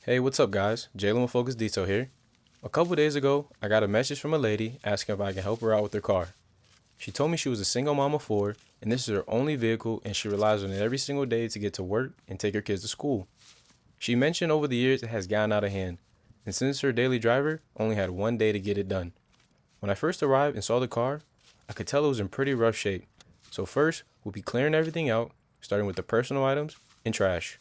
Hey, what's up, guys? Jalen with Focus Detail here. A couple days ago, I got a message from a lady asking if I can help her out with her car. She told me she was a single mom of four, and this is her only vehicle, and she relies on it every single day to get to work and take her kids to school. She mentioned over the years it has gotten out of hand, and since her daily driver only had one day to get it done. When I first arrived and saw the car, I could tell it was in pretty rough shape. So first, we'll be clearing everything out, starting with the personal items and trash.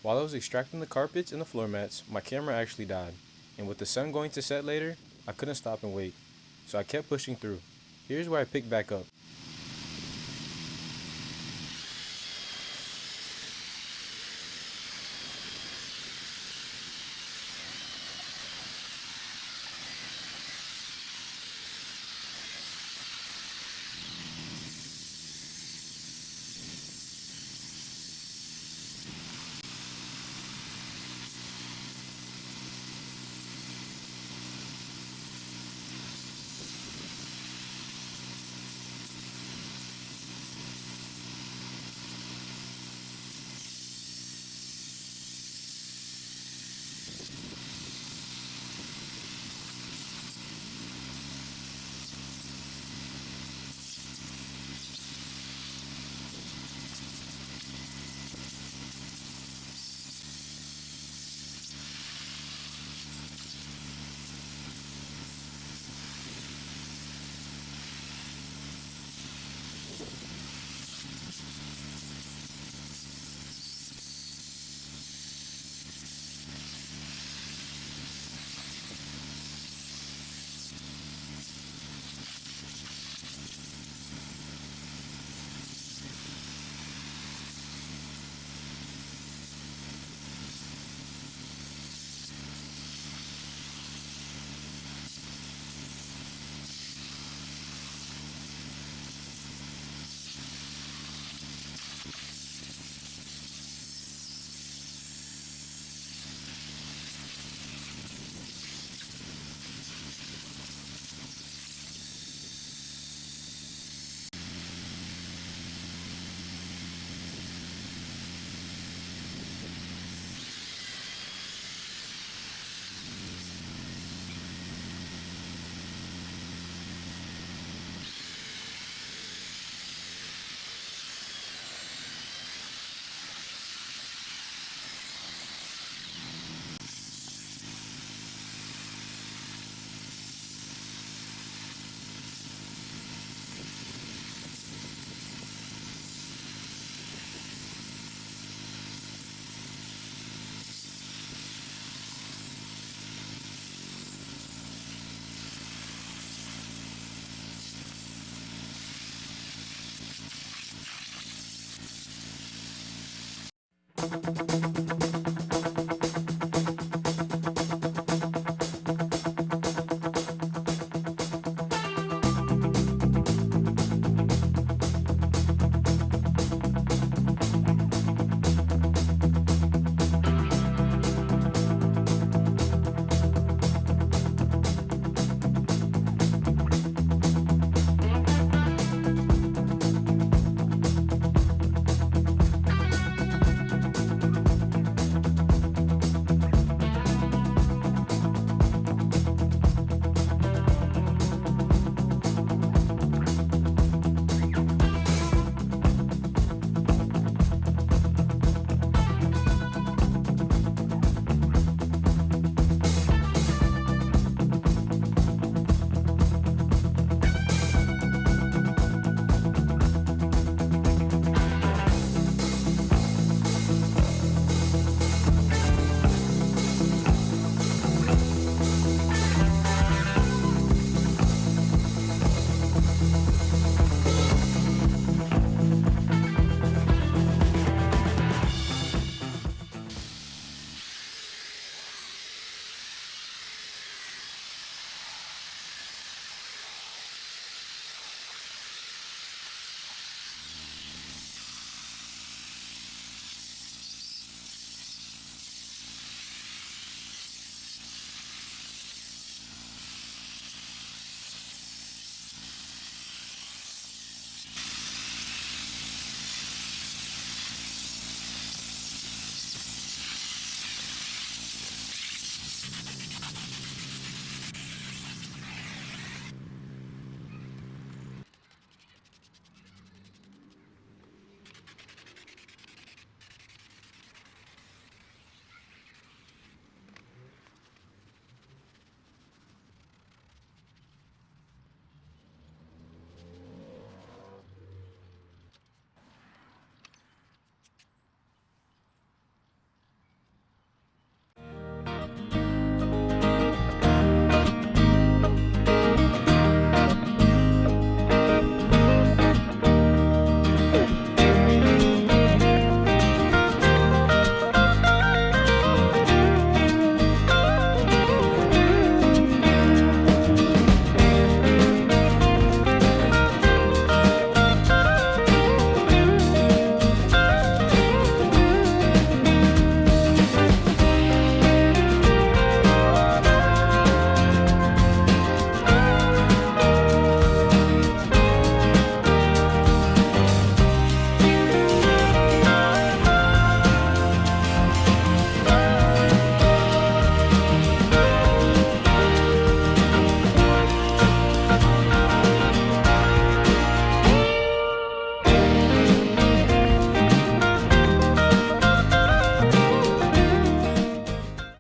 While I was extracting the carpets and the floor mats, my camera actually died, and with the sun going to set later, I couldn't stop and wait, so I kept pushing through. Here's where I picked back up.